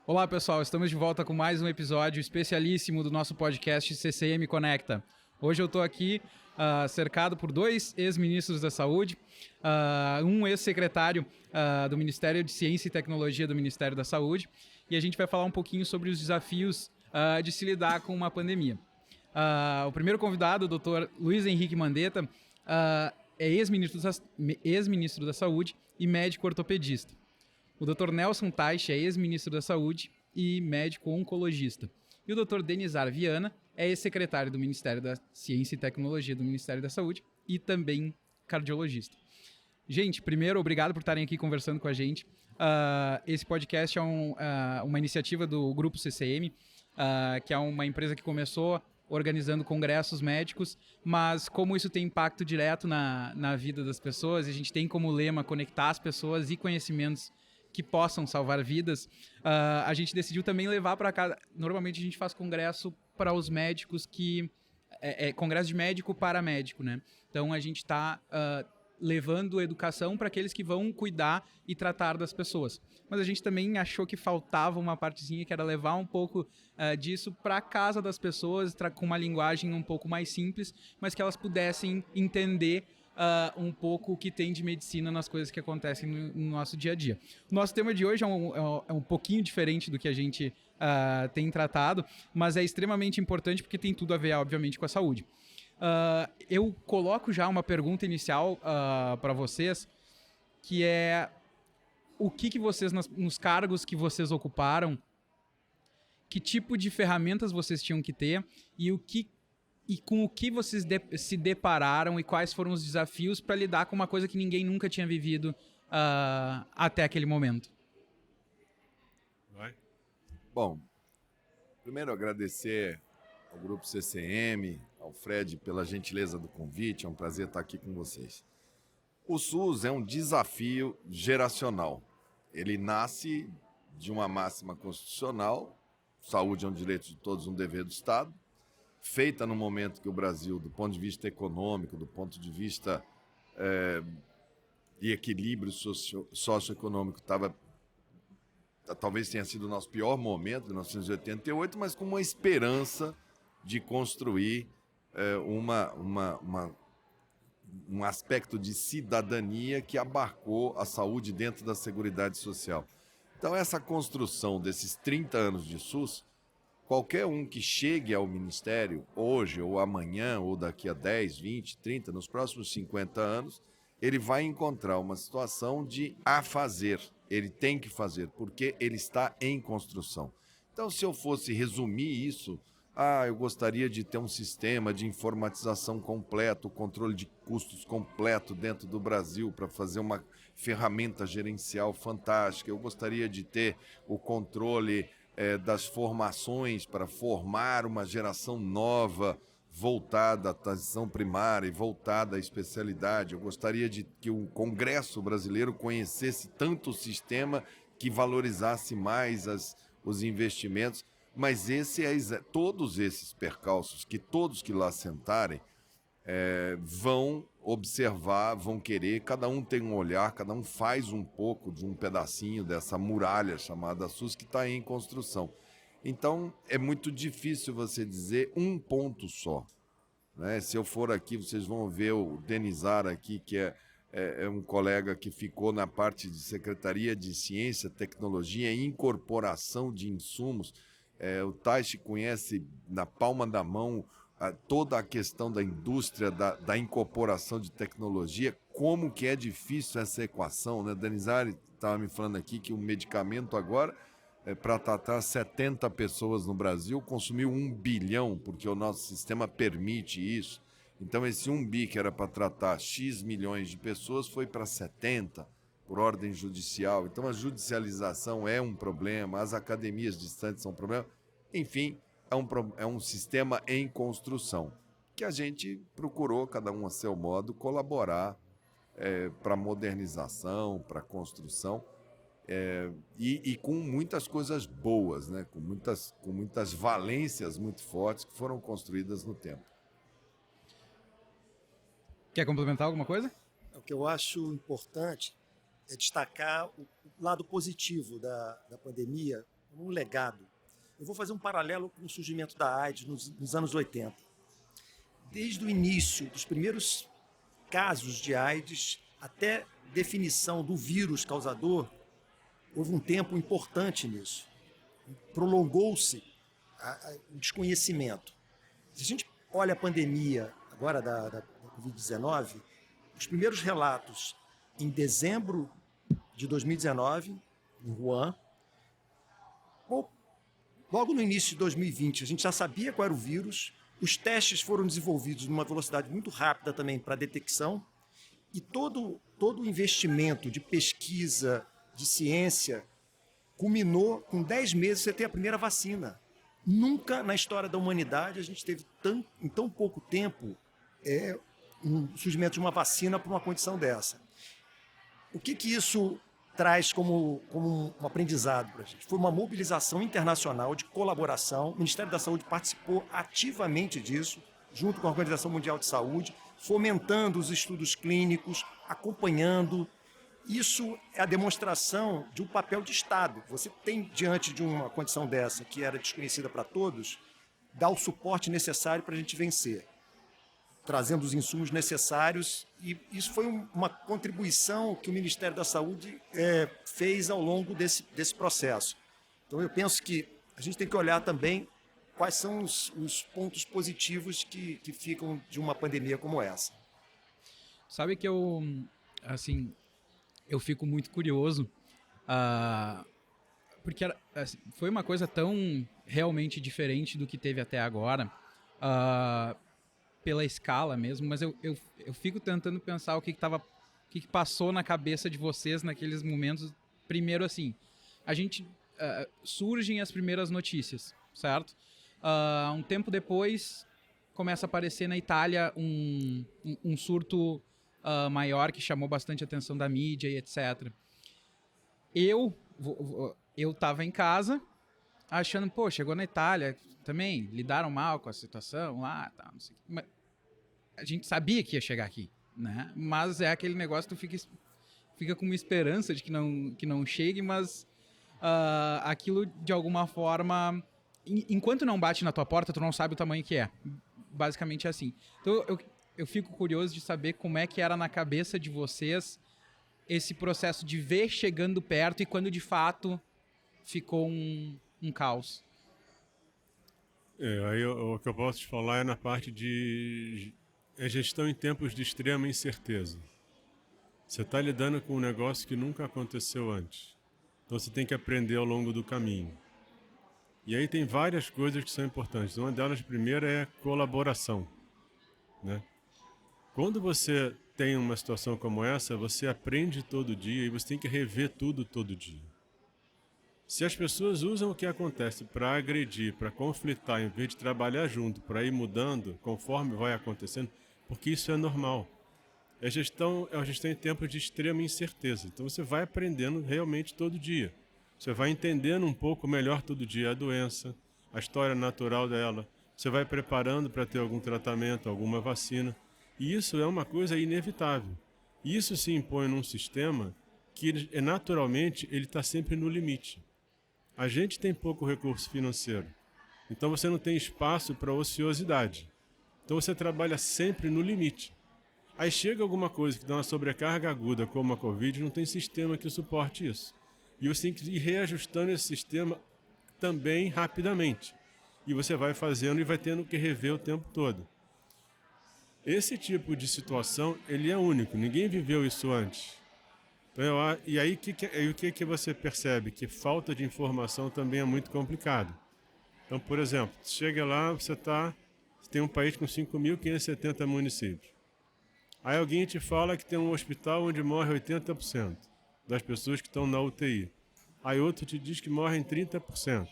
Olá pessoal, estamos de volta com mais um episódio especialíssimo do nosso podcast CCM Conecta. Hoje eu estou aqui cercado por dois ex-ministros da Saúde, um ex-secretário do Ministério de Ciência e Tecnologia do Ministério da Saúde, e a gente vai falar um pouquinho sobre os desafios de se lidar com uma pandemia. O primeiro convidado, o Dr. Luiz Henrique Mandetta, é ex-ministro da Saúde e médico ortopedista. O Dr. Nelson Teich é ex-ministro da Saúde e médico oncologista. E o Dr. Denizar Viana é ex-secretário do Ministério da Ciência e Tecnologia do Ministério da Saúde e também cardiologista. Gente, primeiro, obrigado por estarem aqui conversando com a gente. Esse podcast é uma iniciativa do Grupo CCM, que é uma empresa que começou organizando congressos médicos, mas como isso tem impacto direto na vida das pessoas, a gente tem como lema conectar as pessoas e conhecimentos que possam salvar vidas, a gente decidiu também levar para cá. Normalmente a gente faz congresso para os médicos que... congresso de médico para médico, né? Então a gente está levando educação para aqueles que vão cuidar e tratar das pessoas. Mas a gente também achou que faltava uma partezinha que era levar um pouco disso para a casa das pessoas, com uma linguagem um pouco mais simples, mas que elas pudessem entender um pouco o que tem de medicina nas coisas que acontecem no nosso dia a dia. O nosso tema de hoje é um pouquinho diferente do que a gente tem tratado, mas é extremamente importante porque tem tudo a ver, obviamente, com a saúde. Eu coloco já uma pergunta inicial para vocês, que é o que vocês, nos cargos que vocês ocuparam, que tipo de ferramentas vocês tinham que ter e com o que vocês se depararam e quais foram os desafios para lidar com uma coisa que ninguém nunca tinha vivido até aquele momento. Vai. Bom, primeiro agradecer ao Grupo CCM, ao Fred pela gentileza do convite, é um prazer estar aqui com vocês. O SUS é um desafio geracional. Ele nasce de uma máxima constitucional, saúde é um direito de todos, um dever do Estado, feita no momento que o Brasil, do ponto de vista econômico, do ponto de vista de equilíbrio socioeconômico, talvez tenha sido o nosso pior momento, 1988, mas com uma esperança de construir um aspecto de cidadania que abarcou a saúde dentro da Seguridade Social. Então, essa construção desses 30 anos de SUS, qualquer um que chegue ao Ministério hoje, ou amanhã, ou daqui a 10, 20, 30, nos próximos 50 anos, ele vai encontrar uma situação de a fazer. Ele tem que fazer, porque ele está em construção. Então, se eu fosse resumir isso, eu gostaria de ter um sistema de informatização completo, controle de custos completo dentro do Brasil para fazer uma ferramenta gerencial fantástica. Eu gostaria de ter o controle das formações para formar uma geração nova voltada à atenção primária e voltada à especialidade. Eu gostaria de que o Congresso brasileiro conhecesse tanto o sistema que valorizasse mais os investimentos, mas todos esses percalços, que todos que lá sentarem vão observar, vão querer, cada um tem um olhar, cada um faz um pouco de um pedacinho dessa muralha chamada SUS que está em construção. Então, é muito difícil você dizer um ponto só, né? Se eu for aqui, vocês vão ver o Denizar aqui, que é um colega que ficou na parte de Secretaria de Ciência, Tecnologia e Incorporação de Insumos. O Teich conhece na palma da mão toda a questão da indústria, da incorporação de tecnologia, como que é difícil essa equação, né? Denizar estava me falando aqui que o medicamento agora, para tratar 70 pessoas no Brasil, consumiu 1 bilhão, porque o nosso sistema permite isso. Então, esse 1 bi que era para tratar X milhões de pessoas foi para 70, por ordem judicial. Então, a judicialização é um problema, as academias distantes são um problema. Enfim, é um sistema em construção, que a gente procurou, cada um a seu modo, colaborar para a modernização, para a construção, e com muitas coisas boas, né? com muitas valências muito fortes que foram construídas no tempo. Quer complementar alguma coisa? O que eu acho importante é destacar o lado positivo da pandemia, um legado. Eu vou fazer um paralelo com o surgimento da AIDS nos anos 80. Desde o início dos primeiros casos de AIDS até definição do vírus causador, houve um tempo importante nisso. Prolongou-se o desconhecimento. Se a gente olha a pandemia agora da Covid-19, os primeiros relatos em dezembro de 2019, em Wuhan, logo no início de 2020, a gente já sabia qual era o vírus, os testes foram desenvolvidos numa velocidade muito rápida também para a detecção, e todo o investimento de pesquisa, de ciência, culminou com 10 meses você ter a primeira vacina. Nunca na história da humanidade a gente teve em tão pouco tempo um surgimento de uma vacina para uma condição dessa. O que isso traz como um aprendizado para a gente? Foi uma mobilização internacional de colaboração. O Ministério da Saúde participou ativamente disso, junto com a Organização Mundial de Saúde, fomentando os estudos clínicos, acompanhando. Isso é a demonstração de um papel de Estado. Você tem, diante de uma condição dessa, que era desconhecida para todos, dar o suporte necessário para a gente vencer, trazendo os insumos necessários, e isso foi uma contribuição que o Ministério da Saúde fez ao longo desse processo. Então eu penso que a gente tem que olhar também quais são os pontos positivos que ficam de uma pandemia como essa. Sabe que eu fico muito curioso, porque foi uma coisa tão realmente diferente do que teve até agora, pela escala mesmo, mas eu fico tentando pensar o que passou na cabeça de vocês naqueles momentos. Primeiro, assim, a gente surgem as primeiras notícias, certo? Um tempo depois começa a aparecer na Itália um surto maior que chamou bastante a atenção da mídia e etc. Eu tava em casa achando, pô, chegou na Itália também, lidaram mal com a situação lá, tá, não sei o que. Mas a gente sabia que ia chegar aqui, né? Mas é aquele negócio que tu fica com uma esperança de que não chegue, mas aquilo de alguma forma, enquanto não bate na tua porta, tu não sabe o tamanho que é. Basicamente é assim. Então eu fico curioso de saber como é que era na cabeça de vocês esse processo de ver chegando perto e quando de fato ficou um caos. Aí o que eu posso te falar é na parte de gestão em tempos de extrema incerteza. Você está lidando com um negócio que nunca aconteceu antes. Então você tem que aprender ao longo do caminho. E aí tem várias coisas que são importantes. Uma delas, primeira, é colaboração, né? Quando você tem uma situação como essa, você aprende todo dia e você tem que rever tudo todo dia. Se as pessoas usam o que acontece para agredir, para conflitar, em vez de trabalhar junto, para ir mudando conforme vai acontecendo, porque isso é normal. É uma gestão em tempos de extrema incerteza. Então você vai aprendendo realmente todo dia. Você vai entendendo um pouco melhor todo dia a doença, a história natural dela. Você vai preparando para ter algum tratamento, alguma vacina. E isso é uma coisa inevitável. E isso se impõe num sistema que naturalmente ele está sempre no limite. A gente tem pouco recurso financeiro. Então você não tem espaço para ociosidade. Então você trabalha sempre no limite. Aí chega alguma coisa que dá uma sobrecarga aguda, como a Covid, não tem sistema que suporte isso. E você tem que ir reajustando esse sistema também rapidamente. E você vai fazendo e vai tendo que rever o tempo todo. Esse tipo de situação, ele é único. Ninguém viveu isso antes. Então, e aí o que você percebe? Que falta de informação também é muito complicado. Então, por exemplo, chega lá, você tem um país com 5.570 municípios. Aí alguém te fala que tem um hospital onde morre 80% das pessoas que estão na UTI. Aí outro te diz que morrem 30%.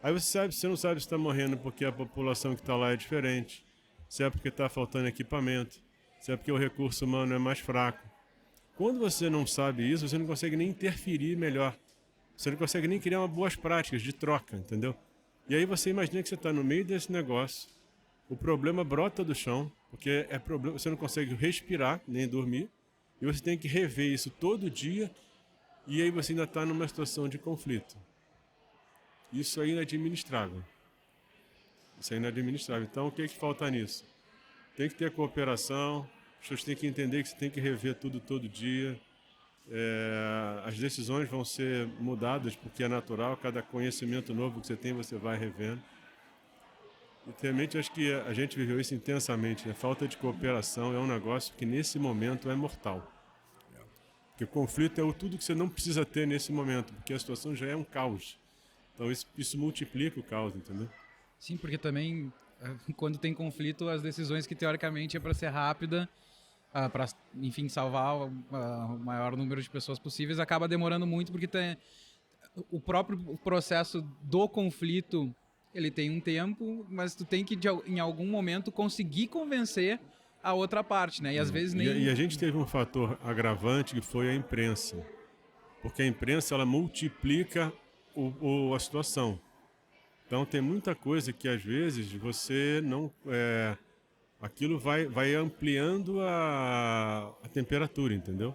Aí você não sabe se está morrendo porque a população que está lá é diferente, se é porque está faltando equipamento, se é porque o recurso humano é mais fraco. Quando você não sabe isso, você não consegue nem interferir melhor. Você não consegue nem criar boas práticas de troca, entendeu? E aí você imagina que você está no meio desse negócio, o problema brota do chão, porque você não consegue respirar, nem dormir, e você tem que rever isso todo dia, e aí você ainda está numa situação de conflito. Isso é inadministrável. Isso é inadministrável. Então, o que falta nisso? Tem que ter cooperação, as pessoas têm que entender que você tem que rever tudo todo dia. As decisões vão ser mudadas porque é natural, cada conhecimento novo que você tem, você vai revendo. E realmente acho que a gente viveu isso intensamente. A falta de cooperação é um negócio que nesse momento é mortal. Porque o conflito é tudo que você não precisa ter nesse momento, porque a situação já é um caos. Então isso multiplica o caos, entendeu? Sim, porque também quando tem conflito, as decisões que teoricamente é para ser rápida, para, enfim, salvar o maior número de pessoas possíveis, acaba demorando muito porque o próprio processo do conflito, ele tem um tempo, mas tu tem que em algum momento conseguir convencer a outra parte, né? E às vezes nem... E a gente teve um fator agravante que foi a imprensa. Porque a imprensa, ela multiplica a situação. Então tem muita coisa que às vezes você não... aquilo vai ampliando a temperatura, entendeu?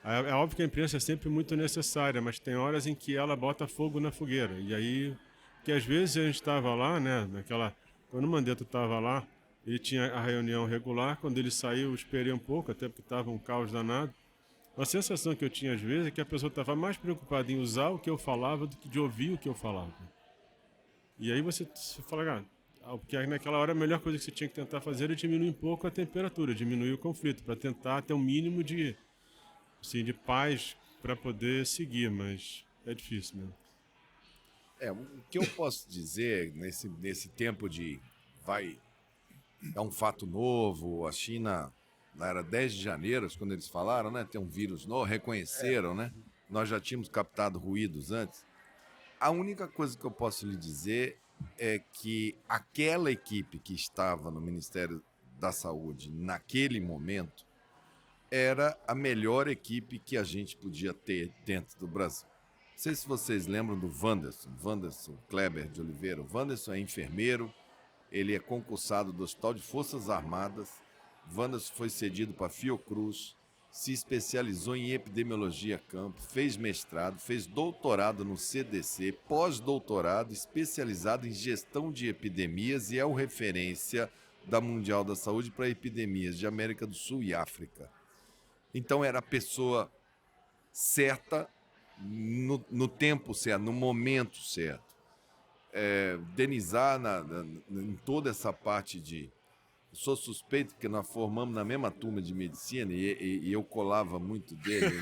É óbvio que a imprensa é sempre muito necessária, mas tem horas em que ela bota fogo na fogueira. E aí, que às vezes a gente estava lá, né, quando o Mandetta estava lá, ele tinha a reunião regular, quando ele saiu eu esperei um pouco, até porque estava um caos danado. A sensação que eu tinha às vezes é que a pessoa estava mais preocupada em usar o que eu falava do que de ouvir o que eu falava. E aí você fala, porque naquela hora a melhor coisa que você tinha que tentar fazer era diminuir um pouco a temperatura, diminuir o conflito, para tentar ter um mínimo de paz para poder seguir, mas é difícil mesmo. O que eu posso dizer nesse tempo é um fato novo, a China, era 10 de janeiro, quando eles falaram, né, tem um vírus novo, reconheceram, né, nós já tínhamos captado ruídos antes. A única coisa que eu posso lhe dizer é que aquela equipe que estava no Ministério da Saúde naquele momento era a melhor equipe que a gente podia ter dentro do Brasil. Não sei se vocês lembram do Wanderson Kleber de Oliveira. O Wanderson é enfermeiro, ele é concursado do Hospital de Forças Armadas. O Wanderson foi cedido para a Fiocruz, se especializou em epidemiologia campo, fez mestrado, fez doutorado no CDC, pós-doutorado, especializado em gestão de epidemias e é o referência da Mundial da Saúde para epidemias de América do Sul e África. Então era a pessoa certa, no tempo certo, no momento certo. Denizar em toda essa parte de... Eu sou suspeito porque nós formamos na mesma turma de medicina e eu colava muito dele.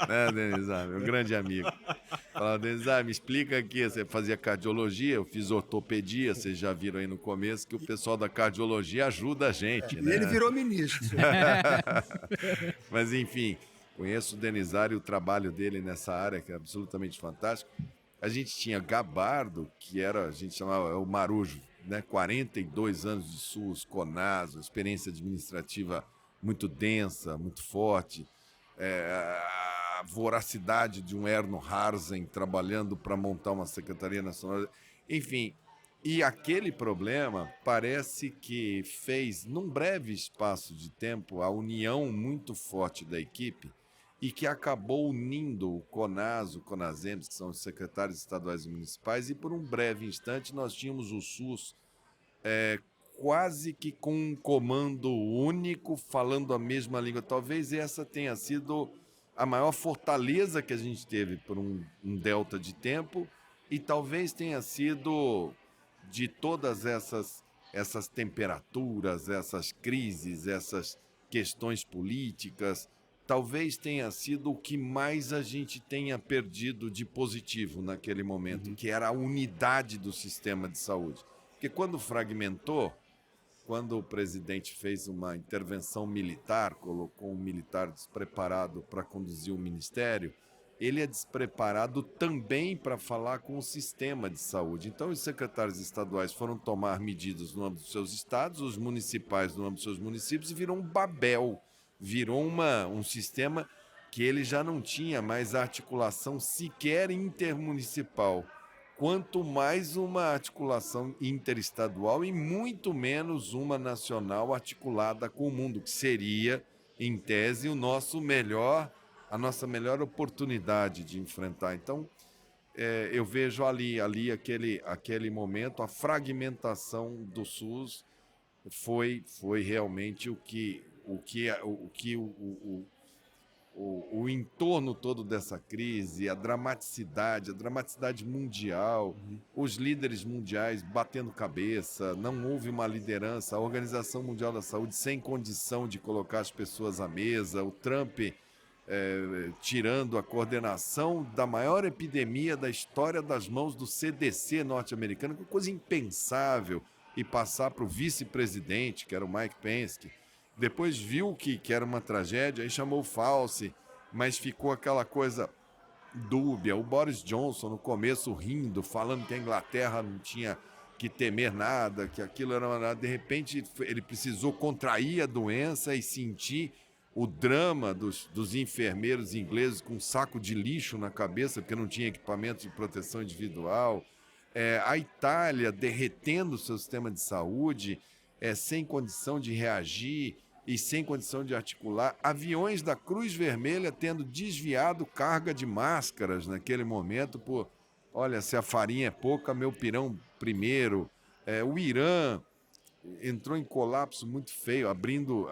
Né, Denizar, meu grande amigo. Falava, Denizar, me explica aqui, você fazia cardiologia, eu fiz ortopedia, vocês já viram aí no começo que o pessoal da cardiologia ajuda a gente. Né? E ele virou ministro. Mas enfim, conheço o Denizar e o trabalho dele nessa área, que é absolutamente fantástico. A gente tinha Gabardo, a gente chamava o Marujo, né? 42 anos de SUS, CONASO, experiência administrativa muito densa, muito forte, a voracidade de um Erno Harzen trabalhando para montar uma Secretaria Nacional, enfim. E aquele problema parece que fez, num breve espaço de tempo, a união muito forte da equipe e que acabou unindo o CONAS, o CONASEMS, que são os secretários estaduais e municipais, e por um breve instante nós tínhamos o SUS quase que com um comando único, falando a mesma língua. Talvez essa tenha sido a maior fortaleza que a gente teve por um delta de tempo e talvez tenha sido de todas essas temperaturas, essas crises, essas questões políticas, talvez tenha sido o que mais a gente tenha perdido de positivo naquele momento, que era a unidade do sistema de saúde. Porque quando fragmentou, quando o presidente fez uma intervenção militar, colocou um militar despreparado para conduzir o ministério, ele é despreparado também para falar com o sistema de saúde. Então, os secretários estaduais foram tomar medidas no âmbito dos seus estados, os municipais no âmbito dos seus municípios, e virou um Babel, virou um sistema que ele já não tinha mais articulação sequer intermunicipal, quanto mais uma articulação interestadual e muito menos uma nacional articulada com o mundo, que seria, em tese, a nossa melhor oportunidade de enfrentar. Então, eu vejo ali aquele momento, a fragmentação do SUS foi realmente o entorno todo dessa crise, a dramaticidade mundial, os líderes mundiais batendo cabeça, não houve uma liderança, a Organização Mundial da Saúde sem condição de colocar as pessoas à mesa, o Trump tirando a coordenação da maior epidemia da história das mãos do CDC norte-americano, que é coisa impensável, e passar para o vice-presidente, que era o Mike Pence. Depois viu que era uma tragédia, aí chamou o Fauci, mas ficou aquela coisa dúbia. O Boris Johnson, no começo, rindo, falando que a Inglaterra não tinha que temer nada, que aquilo era nada. De repente, ele precisou contrair a doença e sentir o drama dos enfermeiros ingleses com um saco de lixo na cabeça, porque não tinha equipamento de proteção individual. A Itália derretendo o seu sistema de saúde, sem condição de reagir e sem condição de articular. Aviões da Cruz Vermelha tendo desviado carga de máscaras naquele momento por, olha, se a farinha é pouca, meu pirão primeiro. O Irã entrou em colapso muito feio, abrindo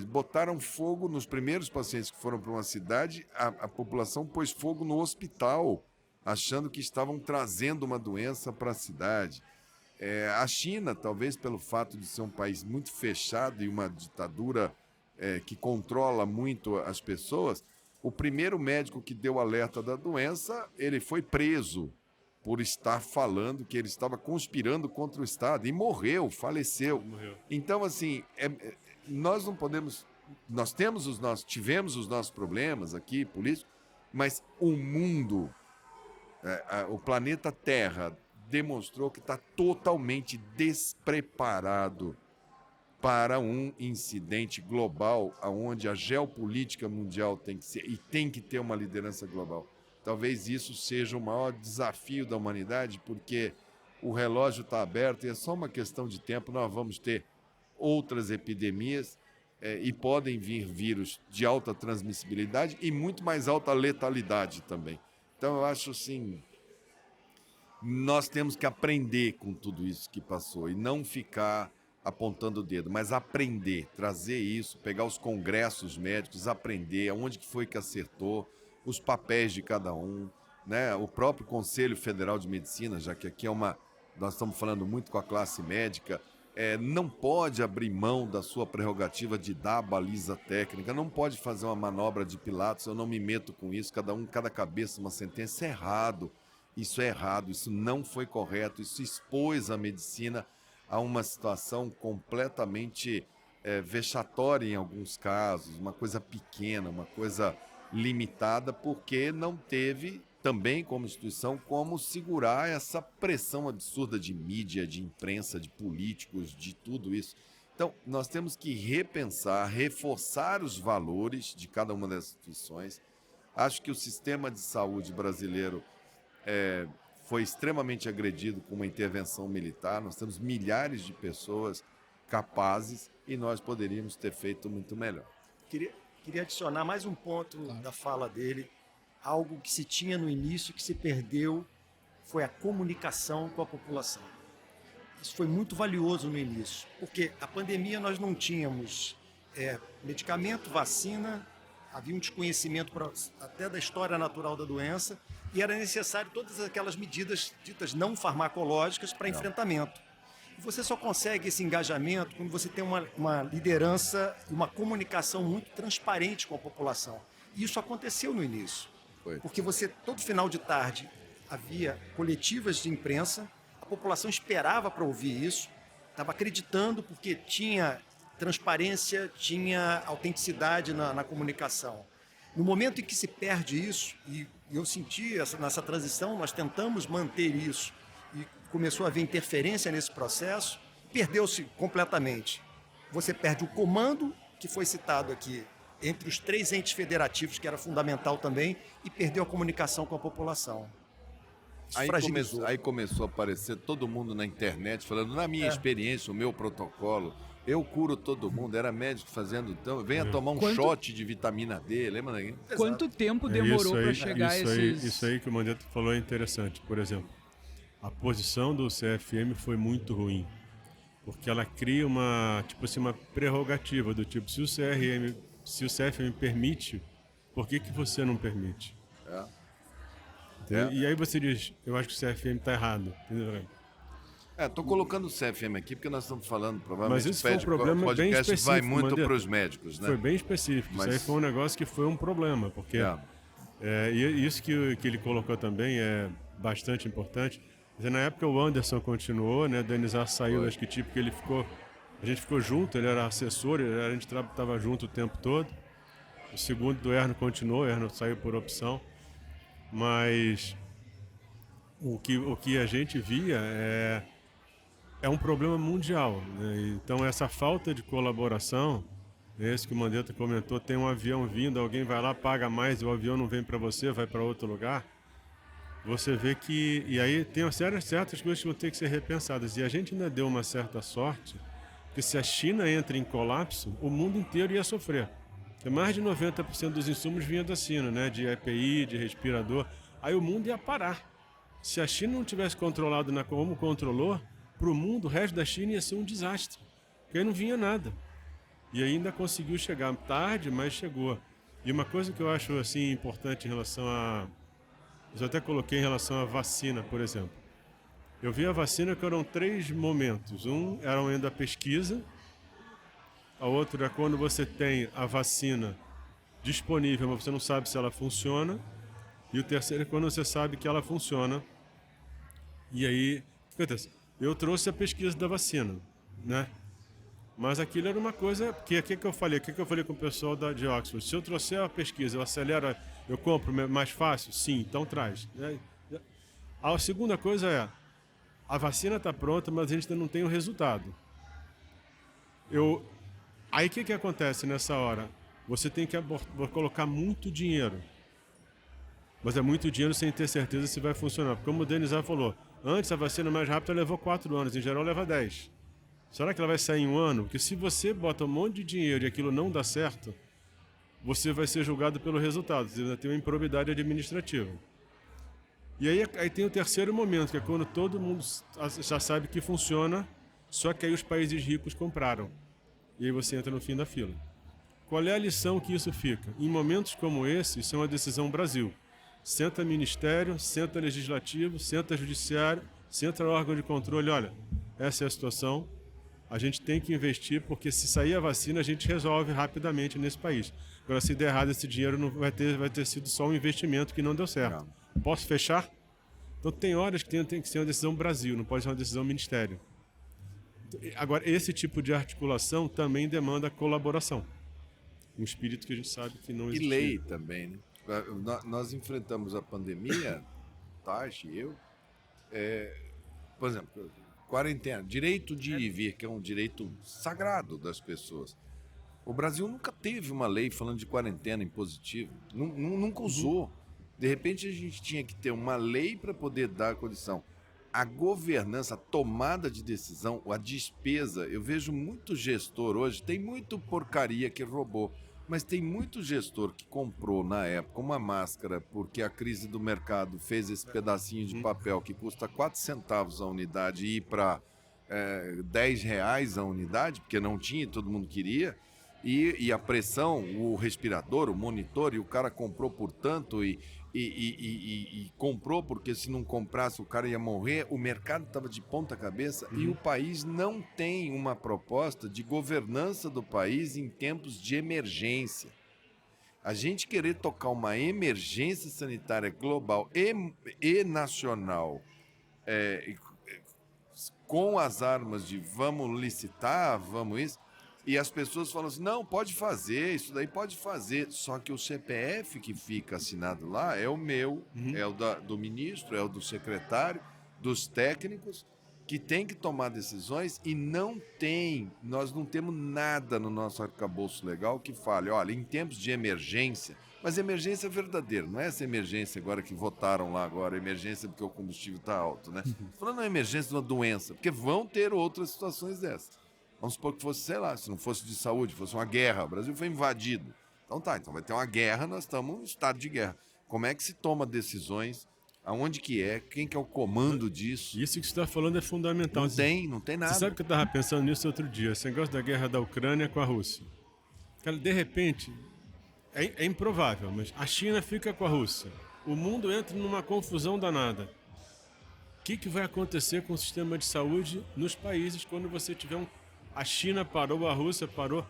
botaram fogo nos primeiros pacientes que foram para uma cidade, a população pôs fogo no hospital, achando que estavam trazendo uma doença para a cidade. A China, talvez pelo fato de ser um país muito fechado e uma ditadura que controla muito as pessoas, o primeiro médico que deu alerta da doença, ele foi preso por estar falando que ele estava conspirando contra o Estado e faleceu. Então, assim, nós não podemos... tivemos os nossos problemas aqui, políticos, mas o mundo, o planeta Terra, demonstrou que está totalmente despreparado para um incidente global, onde a geopolítica mundial tem que ser, e tem que ter uma liderança global. Talvez isso seja o maior desafio da humanidade, porque o relógio está aberto e é só uma questão de tempo. Nós vamos ter outras epidemias e podem vir vírus de alta transmissibilidade e muito mais alta letalidade também. Então, eu acho assim... Nós temos que aprender com tudo isso que passou e não ficar apontando o dedo, mas aprender, trazer isso, pegar os congressos médicos, aprender aonde que foi que acertou, os papéis de cada um, né? O próprio Conselho Federal de Medicina, já que aqui nós estamos falando muito com a classe médica, não pode abrir mão da sua prerrogativa de dar a baliza técnica, não pode fazer uma manobra de Pilatos, eu não me meto com isso, cada cabeça uma sentença, isso é errado, isso não foi correto, isso expôs a medicina a uma situação completamente vexatória em alguns casos, uma coisa pequena, uma coisa limitada, porque não teve também como instituição como segurar essa pressão absurda de mídia, de imprensa, de políticos, de tudo isso. Então, nós temos que repensar, reforçar os valores de cada uma das instituições. Acho que o sistema de saúde brasileiro foi extremamente agredido com uma intervenção militar. Nós temos milhares de pessoas capazes e nós poderíamos ter feito muito melhor. Queria adicionar mais um ponto da fala dele. Algo que se tinha no início, que se perdeu, foi a comunicação com a população. Isso foi muito valioso no início, porque a pandemia nós não tínhamos medicamento, vacina, havia um desconhecimento até da história natural da doença, e era necessário todas aquelas medidas ditas não farmacológicas para enfrentamento. E você só consegue esse engajamento quando você tem uma liderança e uma comunicação muito transparente com a população. E isso aconteceu no início. Porque todo final de tarde havia coletivas de imprensa, a população esperava para ouvir isso, estava acreditando porque tinha transparência, tinha autenticidade na comunicação. No momento em que se perde isso, e eu senti nessa transição, nós tentamos manter isso, e começou a haver interferência nesse processo, perdeu-se completamente. Você perde o comando, que foi citado aqui, entre os 3 entes federativos, que era fundamental também, e perdeu a comunicação com a população. Aí começou a aparecer todo mundo na internet falando, na minha experiência, o meu protocolo, Eu curo todo mundo, era médico fazendo, então, venha tomar um shot de vitamina D, lembra? Quanto tempo demorou para chegar a esses... Isso aí que o Mandetta falou é interessante. Por exemplo, a posição do CFM foi muito ruim, porque ela cria uma prerrogativa do tipo, se o CFM permite, por que você não permite? E aí você diz, eu acho que o CFM está errado. Entendeu? Estou colocando o CFM aqui porque nós estamos falando, provavelmente, mas isso foi um problema o podcast bem específico, vai muito para os médicos, né? Foi bem específico. Mas... Isso aí foi um negócio que foi um problema, porque e isso que ele colocou também é bastante importante. Na época o Anderson continuou, né? Denizar saiu, acho que porque a gente ficou junto, ele era assessor, a gente estava junto o tempo todo. O segundo do Erno continuou, o Erno saiu por opção. Mas o que a gente via é um problema mundial, né? Então essa falta de colaboração, esse que o Mandetta comentou, tem um avião vindo, alguém vai lá, paga mais, o avião não vem para você, vai para outro lugar. Você vê que... E aí tem certas coisas que vão ter que ser repensadas. E a gente ainda deu uma certa sorte, que se a China entra em colapso, o mundo inteiro ia sofrer. Porque mais de 90% dos insumos vinha da China, né? De EPI, de respirador. Aí o mundo ia parar. Se a China não tivesse controlado como controlou, para o mundo, o resto da China ia ser um desastre. Porque aí não vinha nada. E ainda conseguiu chegar tarde, mas chegou. E uma coisa que eu acho assim, importante em relação a... Eu até coloquei em relação à vacina, por exemplo. Eu vi a vacina que eram 3 momentos. Um era ainda a pesquisa. A outra é quando você tem a vacina disponível, mas você não sabe se ela funciona. E o terceiro é quando você sabe que ela funciona. E aí, o que acontece? Eu trouxe a pesquisa da vacina, né? Mas aquilo era uma coisa... O que eu falei? O que eu falei com o pessoal de Oxford? Se eu trouxer a pesquisa, eu acelero, eu compro mais fácil? Sim, então traz. A segunda coisa é, a vacina está pronta, mas a gente ainda não tem o resultado. Aí o que acontece nessa hora? Você tem que colocar muito dinheiro. Mas é muito dinheiro sem ter certeza se vai funcionar. Porque como o Denizar falou, antes a vacina mais rápida levou 4 anos, em geral leva 10. Será que ela vai sair em 1 ano? Porque se você bota um monte de dinheiro e aquilo não dá certo, você vai ser julgado pelo resultado. Você vai ter uma improbidade administrativa. E aí tem o terceiro momento, que é quando todo mundo já sabe que funciona, só que aí os países ricos compraram. E aí você entra no fim da fila. Qual é a lição que isso fica? Em momentos como esse, isso é uma decisão Brasil. Senta ministério, senta legislativo, senta judiciário, senta órgão de controle. Olha, essa é a situação. A gente tem que investir, porque se sair a vacina, a gente resolve rapidamente nesse país. Agora, se der errado, esse dinheiro não vai ter sido só um investimento que não deu certo. Posso fechar? Então, tem horas que tem que ser uma decisão Brasil, não pode ser uma decisão ministério. Agora, esse tipo de articulação também demanda colaboração. Um espírito que a gente sabe que não existe. E lei também, né? Nós enfrentamos a pandemia, Tati e eu, por exemplo, quarentena, direito de ir e vir, que é um direito sagrado das pessoas. O Brasil nunca teve uma lei falando de quarentena impositiva, nunca usou. De repente a gente tinha que ter uma lei para poder dar a condição. A governança, a tomada de decisão, a despesa, eu vejo muito gestor hoje, tem muito porcaria que roubou, mas tem muito gestor que comprou na época uma máscara porque a crise do mercado fez esse pedacinho de papel que custa 4 centavos a unidade e ir para R$10 a unidade, porque não tinha e todo mundo queria, e a pressão, o respirador, o monitor, e o cara comprou por tanto e comprou porque se não comprasse o cara ia morrer, o mercado estava de ponta cabeça e o país não tem uma proposta de governança do país em tempos de emergência. A gente querer tocar uma emergência sanitária global e nacional com as armas de vamos licitar, vamos isso, e as pessoas falam assim, não, pode fazer, isso daí pode fazer. Só que o CPF que fica assinado lá é o meu, é o do ministro, é o do secretário, dos técnicos, que tem que tomar decisões e nós não temos nada no nosso arcabouço legal que fale, olha, em tempos de emergência, mas emergência verdadeira, não é essa emergência agora que votaram lá agora, emergência porque o combustível está alto, né? Estou falando uma emergência de uma doença, porque vão ter outras situações dessas. Vamos supor que fosse, sei lá, se não fosse de saúde, fosse uma guerra. O Brasil foi invadido. Então tá, então vai ter uma guerra, nós estamos em estado de guerra. Como é que se toma decisões? Aonde que é? Quem que é o comando disso? Isso que você está falando é fundamental. Não tem nada. Você sabe que eu estava pensando nisso outro dia, esse negócio da guerra da Ucrânia com a Rússia. Cara, de repente, é improvável, mas a China fica com a Rússia. O mundo entra numa confusão danada. O que vai acontecer com o sistema de saúde nos países quando você tiver A China parou, a Rússia parou.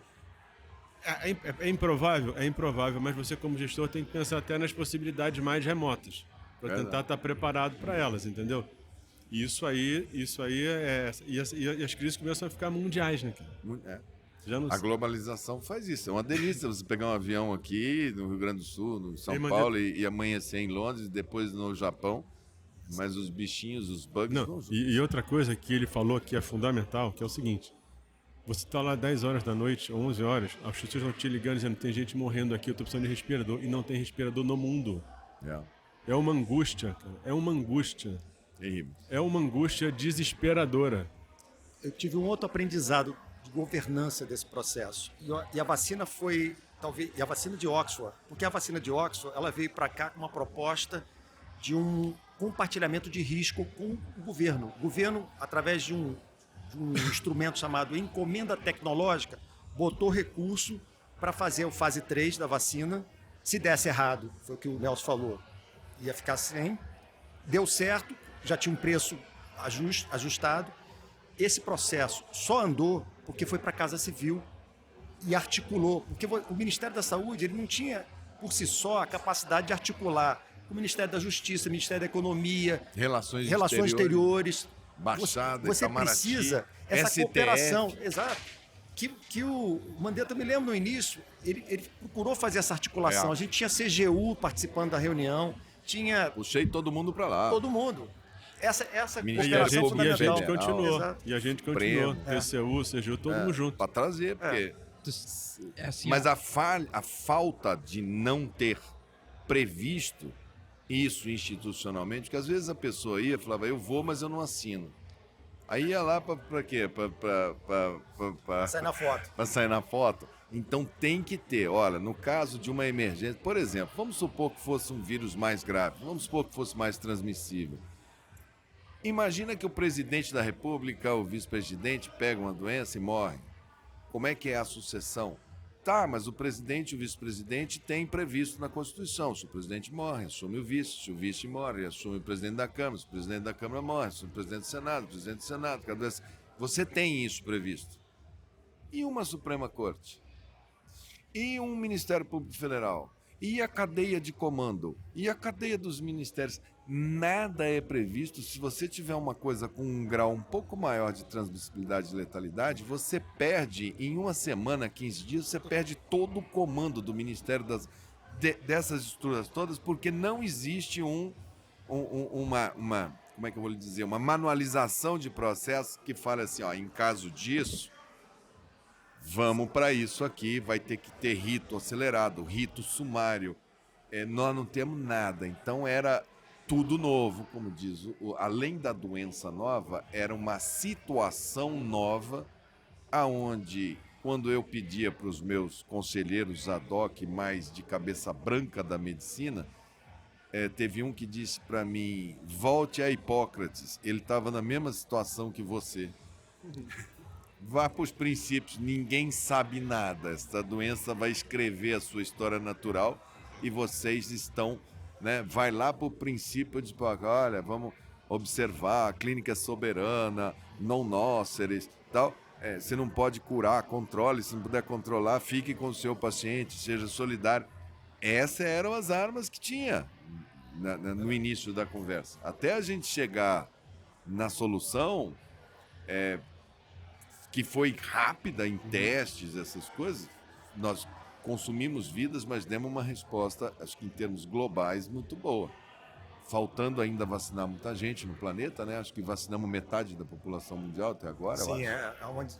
É improvável? É improvável, mas você como gestor tem que pensar até nas possibilidades mais remotas para tentar estar preparado para elas, entendeu? E isso aí e as crises começam a ficar mundiais, né, cara? A globalização faz isso. É uma delícia você pegar um avião aqui no Rio Grande do Sul, no São Paulo e amanhecer em Londres, depois no Japão. Mas os bichinhos, os bugs não juntam. E outra coisa que ele falou que é fundamental, que é o seguinte. Você está lá 10 horas da noite, 11 horas, as pessoas estão te ligando dizendo tem gente morrendo aqui, eu estou precisando de respirador, e não tem respirador no mundo. É uma angústia, cara. É uma angústia. Terrível. É uma angústia desesperadora. Eu tive um outro aprendizado de governança desse processo. E a vacina foi, talvez, a vacina de Oxford, porque a vacina de Oxford, ela veio para cá com uma proposta de um compartilhamento de risco com o governo. O governo, através de um instrumento chamado encomenda tecnológica, botou recurso para fazer o fase 3 da vacina. Se desse errado, foi o que o Nelson falou, ia ficar sem. Deu certo, já tinha um preço ajustado. Esse processo só andou porque foi para a Casa Civil e articulou. Porque o Ministério da Saúde ele não tinha, por si só, a capacidade de articular o Ministério da Justiça, o Ministério da Economia, Relações Exteriores. Baixada, você Itamaraty, precisa essa STF. cooperação, exato. Que o Mandetta, me lembro no início, ele procurou fazer essa articulação. A gente tinha CGU participando da reunião, tinha Puxei todo mundo para lá. todo mundo. Essa Ministério cooperação Público fundamental. E a gente continuou. Exato. E a gente continuou. TCU, CGU, todo mundo junto. Para trazer, porque... É assim, Mas a falta de não ter previsto isso institucionalmente, porque às vezes a pessoa ia e falava, eu vou, mas eu não assino. Aí ia lá para quê? Para Sai na foto. Para sair na foto. Então tem que ter, olha, no caso de uma emergência, por exemplo, vamos supor que fosse um vírus mais grave, vamos supor que fosse mais transmissível. Imagina que o presidente da República, o vice-presidente, pega uma doença e morre. Como é que é a sucessão? Tá, mas o presidente e o vice-presidente têm previsto na Constituição. Se o presidente morre, assume o vice. Se o vice morre, assume o presidente da Câmara. Se o presidente da Câmara morre, assume o presidente do Senado. O presidente do Senado. Você tem isso previsto. E uma Suprema Corte? E um Ministério Público Federal? E a cadeia de comando? E a cadeia dos ministérios? Nada é previsto. Se você tiver uma coisa com um grau um pouco maior de transmissibilidade e letalidade, você perde, em uma semana, 15 dias, você perde todo o comando do Ministério dessas estruturas todas, porque não existe uma como é que eu vou lhe dizer, uma manualização de processo que fale assim, ó, em caso disso, vamos para isso aqui, vai ter que ter rito acelerado, rito sumário. Nós não temos nada, então era tudo novo, como diz. Além da doença nova, era uma situação nova, aonde, quando eu pedia para os meus conselheiros ad hoc, mais de cabeça branca da medicina, teve um que disse para mim, volte a Hipócrates, ele estava na mesma situação que você. Vá para os princípios, ninguém sabe nada, essa doença vai escrever a sua história natural e vocês estão... Né? Vai lá para o princípio de, olha, vamos observar, a clínica soberana, non nocere, tal. Você não pode curar, controle, se não puder controlar, fique com o seu paciente, seja solidário. Essas eram as armas que tinha no início da conversa. Até a gente chegar na solução, que foi rápida em testes, essas coisas, nós consumimos vidas, mas demos uma resposta, acho que em termos globais, muito boa. Faltando ainda vacinar muita gente no planeta, né? Acho que vacinamos metade da população mundial até agora. Sim, é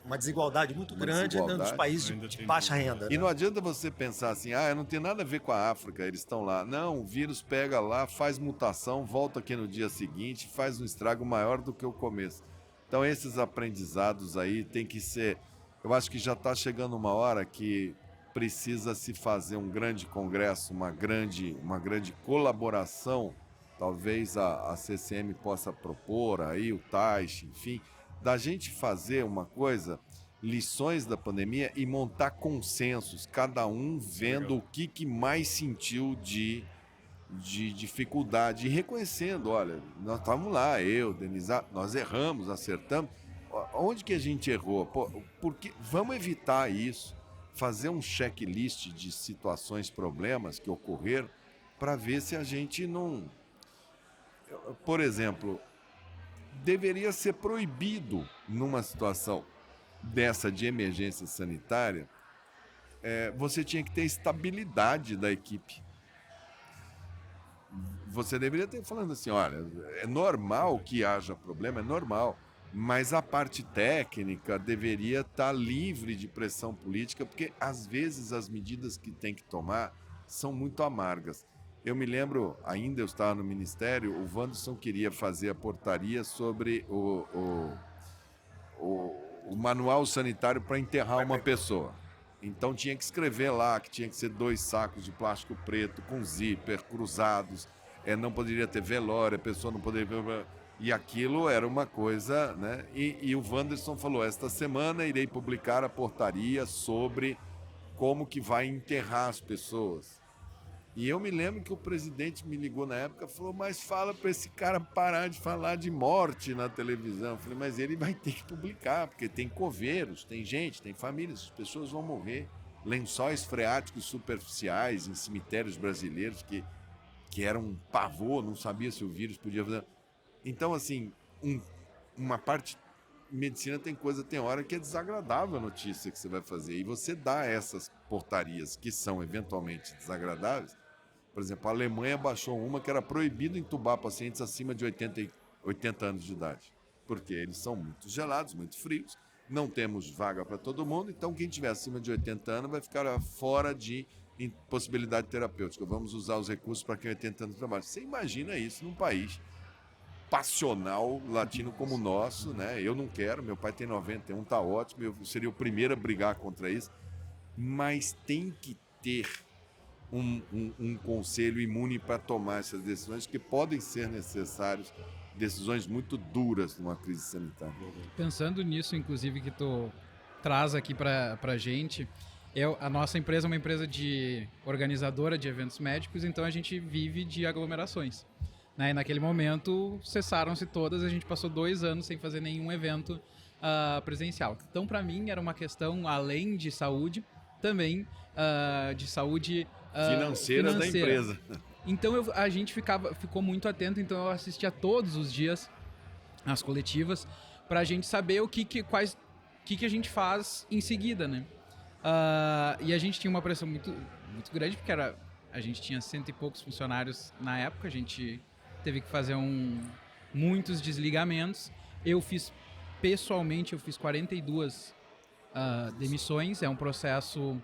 uma desigualdade muito grande nos países de baixa renda. E não adianta você pensar assim, não tem nada a ver com a África, eles estão lá. Não, o vírus pega lá, faz mutação, volta aqui no dia seguinte, faz um estrago maior do que o começo. Então esses aprendizados aí têm que ser Eu acho que já está chegando uma hora que precisa se fazer um grande congresso, uma grande colaboração. Talvez a CCM possa propor, aí o Taish, enfim, da gente fazer uma coisa, lições da pandemia e montar consensos, cada um vendo o que mais sentiu de dificuldade e reconhecendo, olha, nós estávamos lá, eu, Denise, nós erramos, acertamos. Onde que a gente errou? Porque vamos evitar isso, fazer um checklist de situações, problemas que ocorreram, para ver se a gente não... Por exemplo, deveria ser proibido, numa situação dessa de emergência sanitária, você tinha que ter estabilidade da equipe. Você deveria ter falando assim, olha, é normal que haja problema, é normal, mas a parte técnica deveria estar livre de pressão política, porque às vezes as medidas que tem que tomar são muito amargas. Eu me lembro, ainda eu estava no Ministério, o Wanderson queria fazer a portaria sobre o manual sanitário para enterrar uma pessoa. Então tinha que escrever lá que tinha que ser 2 sacos de plástico preto com zíper cruzados, não poderia ter velório, a pessoa não poderia... E aquilo era uma coisa, né? E o Wanderson falou, esta semana irei publicar a portaria sobre como que vai enterrar as pessoas. E eu me lembro que o presidente me ligou na época e falou, mas fala para esse cara parar de falar de morte na televisão. Eu falei, mas ele vai ter que publicar, porque tem coveiros, tem gente, tem famílias, as pessoas vão morrer. Lençóis freáticos superficiais em cemitérios brasileiros que eram um pavor, não sabia se o vírus podia fazer. Então, assim, uma parte... Medicina tem hora que é desagradável a notícia que você vai fazer. E você dá essas portarias que são eventualmente desagradáveis. Por exemplo, a Alemanha baixou uma que era proibido entubar pacientes acima de 80 anos de idade. Porque eles são muito gelados, muito frios. Não temos vaga para todo mundo. Então, quem tiver acima de 80 anos vai ficar fora de possibilidade terapêutica. Vamos usar os recursos para quem 80 anos trabalha. Você imagina isso num país passional latino como o nosso, né? Eu não quero, meu pai tem 91, tá ótimo, eu seria o primeiro a brigar contra isso, mas tem que ter um conselho imune para tomar essas decisões que podem ser necessárias, decisões muito duras numa crise sanitária. Pensando nisso, inclusive, que tu traz aqui pra gente, a nossa empresa é uma empresa organizadora de eventos médicos, então a gente vive de aglomerações. E naquele momento cessaram-se todas, a gente passou 2 anos sem fazer nenhum evento presencial. Então, para mim, era uma questão, além de saúde, também de saúde financeira da empresa. Então, a gente ficou muito atento, então eu assistia todos os dias as coletivas, para a gente saber o que a gente faz em seguida, né? E a gente tinha uma pressão muito, muito grande, porque a gente tinha 100 e poucos funcionários na época, a gente teve que fazer muitos desligamentos. Pessoalmente, eu fiz 42 demissões. É um processo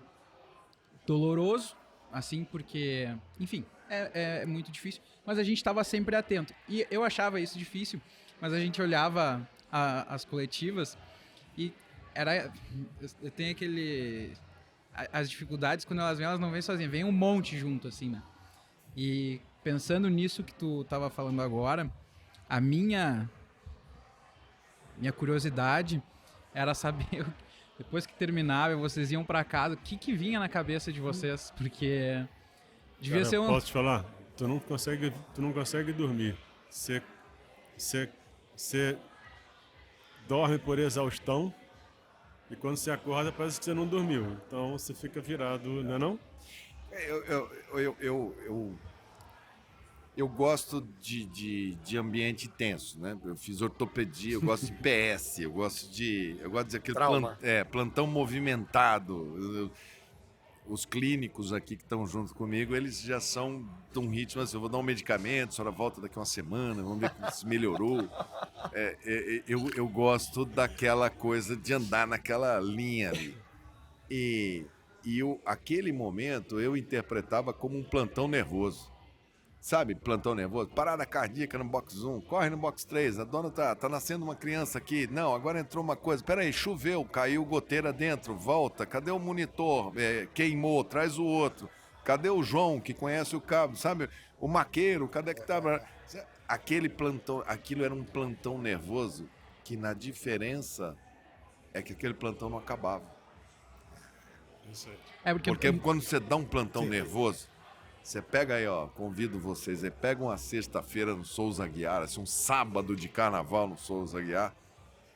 doloroso, assim, porque, enfim, é muito difícil. Mas a gente estava sempre atento. E eu achava isso difícil, mas a gente olhava as coletivas e eu tenho as dificuldades, quando elas vêm, elas não vêm sozinhas, vem um monte junto, assim, né? E pensando nisso que tu estava falando agora, a minha curiosidade era saber, depois que terminava, vocês iam para casa, o que vinha na cabeça de vocês? Porque devia ser Posso te falar? Tu não consegue dormir. Você dorme por exaustão e quando você acorda parece que você não dormiu. Então você fica virado, não é não? Eu gosto de ambiente tenso, né? Eu fiz ortopedia, eu gosto de PS, eu gosto de aquele plantão movimentado. Os clínicos aqui que estão junto comigo, eles já são de um ritmo assim, eu vou dar um medicamento, a senhora volta daqui uma semana, vamos ver se melhorou. Eu gosto daquela coisa de andar naquela linha ali. E aquele momento eu interpretava como um plantão nervoso. Sabe, plantão nervoso, parada cardíaca no box 1, corre no box 3, a dona tá nascendo uma criança aqui, não, agora entrou uma coisa, peraí, choveu, caiu goteira dentro, volta, cadê o monitor, queimou, traz o outro, cadê o João que conhece o cabo, sabe, o maqueiro, cadê que tava... Aquele plantão, aquilo era um plantão nervoso que na diferença é que aquele plantão não acabava. Isso aí. Porque quando você dá um plantão nervoso, você pega aí, ó, convido vocês aí, pega uma sexta-feira no Souza Aguiar, assim, um sábado de carnaval no Souza Aguiar,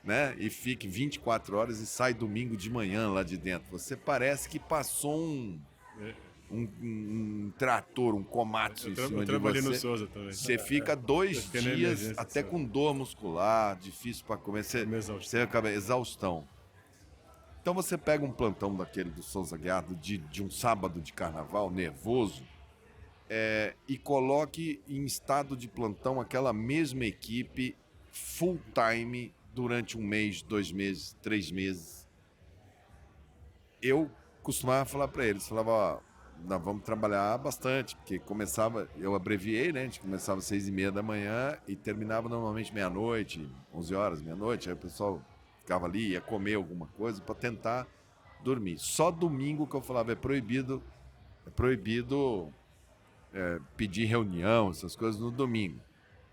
né? E fique 24 horas e sai domingo de manhã lá de dentro. Você parece que passou um trator, um Komatsu em cima de você. Eu trabalhei no Souza também. Você fica 2 dias até com dor muscular, difícil para comer, você acaba exaustão. Então você pega um plantão daquele do Souza Aguiar, de um sábado de carnaval, nervoso, e coloque em estado de plantão aquela mesma equipe full time durante 1 mês, 2 meses, 3 meses. Eu costumava falar para eles, falava, ó, nós vamos trabalhar bastante, porque começava, eu abreviei, né? A gente começava às 6h30 da manhã e terminava normalmente meia-noite, 11 horas, meia-noite, aí o pessoal ficava ali, ia comer alguma coisa para tentar dormir. Só domingo que eu falava, é proibido pedir reunião, essas coisas no domingo.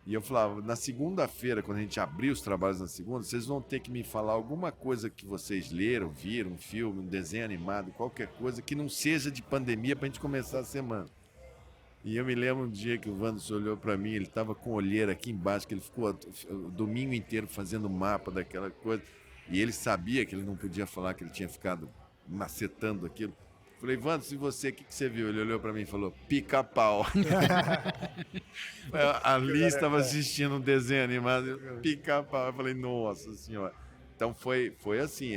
E eu falava, na segunda-feira, quando a gente abrir os trabalhos na segunda, vocês vão ter que me falar alguma coisa que vocês leram, viram, um filme, um desenho animado, qualquer coisa que não seja de pandemia pra gente começar a semana. E eu me lembro um dia que o Wanderson olhou pra mim, ele tava com olheira aqui embaixo, que ele ficou o domingo inteiro fazendo mapa daquela coisa, e ele sabia que ele não podia falar que ele tinha ficado macetando aquilo. Falei, Wanderson, e você, o que você viu? Ele olhou pra mim e falou, pica-pau. A Liz estava assistindo um desenho animado, pica-pau. Eu falei, nossa senhora. Então foi assim,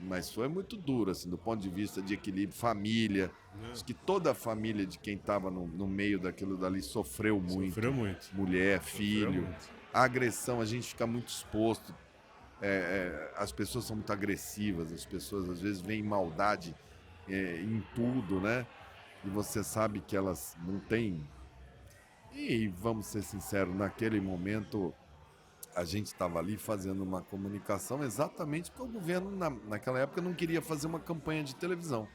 mas foi muito duro, assim, do ponto de vista de equilíbrio, família. Acho que toda a família de quem estava no meio daquilo dali sofreu muito. Sofreu muito. Mulher, filho. A agressão, a gente fica muito exposto. As pessoas são muito agressivas, as pessoas às vezes veem maldade em tudo, né? E você sabe que elas não têm. E vamos ser sinceros, naquele momento a gente estava ali fazendo uma comunicação exatamente porque o governo naquela época não queria fazer uma campanha de televisão.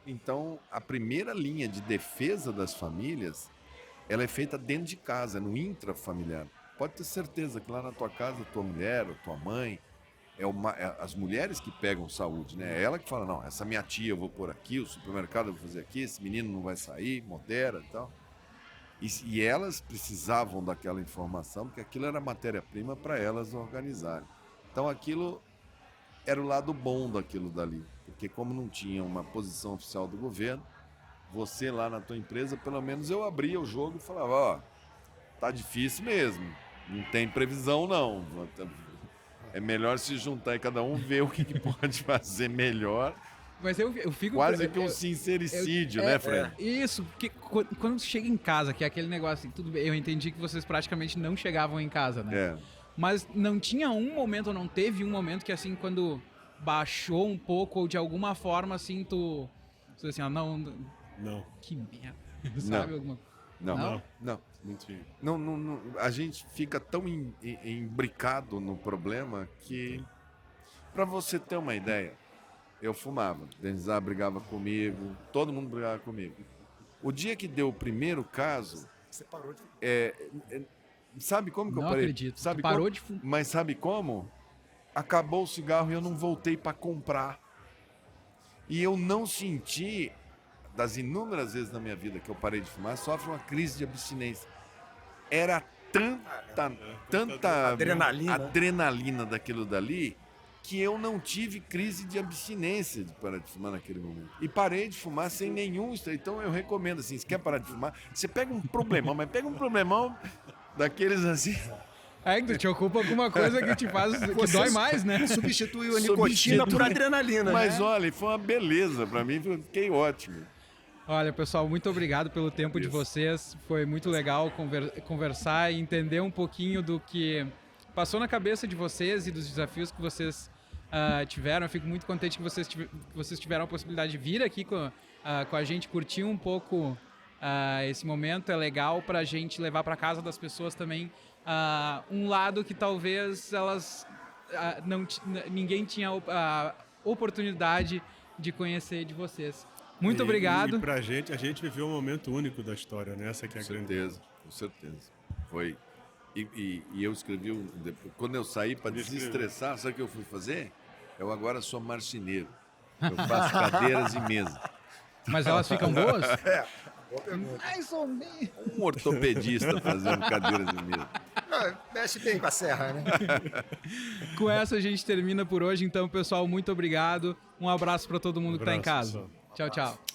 Então a primeira linha de defesa das famílias, ela é feita dentro de casa, no intrafamiliar. Pode ter certeza que lá na tua casa, tua mulher ou tua mãe, as mulheres que pegam saúde, né? É ela que fala, não, essa minha tia eu vou pôr aqui, o supermercado eu vou fazer aqui, esse menino não vai sair, modera e tal. E elas precisavam daquela informação, porque aquilo era matéria-prima para elas organizarem. Então aquilo era o lado bom daquilo dali, porque como não tinha uma posição oficial do governo, você lá na tua empresa, pelo menos eu abria o jogo e falava, ó, tá difícil mesmo, não tem previsão não. É melhor se juntar e cada um ver o que pode fazer melhor. Mas eu fico... Quase que um sincericídio, né, Fred? Isso, porque quando chega em casa, que é aquele negócio, assim, tudo bem, eu entendi que vocês praticamente não chegavam em casa, né? Mas não tinha um momento, ou não teve um momento que, assim, quando baixou um pouco, ou de alguma forma, assim, tu assim, ó, não. Que merda. Sabe? Não. Não. A gente fica tão imbricado no problema que, pra você ter uma ideia, eu fumava, Denizar brigava comigo, todo mundo brigava comigo. O dia que deu o primeiro caso, você parou de sabe como que eu parei? Não acredito. Sabe parou de fumar. Mas sabe como? Acabou o cigarro e eu não voltei para comprar. E eu não senti, das inúmeras vezes na minha vida que eu parei de fumar, sofre uma crise de abstinência. Era tanta adrenalina daquilo dali, que eu não tive crise de abstinência de parar de fumar naquele momento. E parei de fumar sem nenhum... Então eu recomendo, assim, se quer parar de fumar, você pega um problemão, mas pega um problemão daqueles assim... Que te ocupa alguma coisa que te faz... que dói mais, né? Substituiu a nicotina por adrenalina. Mas olha, foi uma beleza pra mim, fiquei ótimo. Olha, pessoal, muito obrigado pelo tempo de vocês. Foi muito legal conversar e entender um pouquinho do que passou na cabeça de vocês e dos desafios que vocês tiveram. Eu fico muito contente que vocês tiveram a possibilidade de vir aqui com a gente, curtir um pouco esse momento, é legal para a gente levar para casa das pessoas também um lado que talvez elas ninguém tinha a oportunidade de conhecer de vocês. Muito obrigado. E pra gente, a gente viveu um momento único da história, né? Essa que é a grande... Com certeza. Foi. E eu escrevi, quando eu saí para desestressar, sabe o que eu fui fazer? Eu agora sou marceneiro. Eu faço cadeiras e mesa. Mas elas ficam boas? Mais ou menos. Um ortopedista fazendo cadeiras e mesa. Mexe bem com a serra, né? Com essa a gente termina por hoje. Então, pessoal, muito obrigado. Um abraço para todo mundo que está em casa. Pessoal. Tchau, tchau.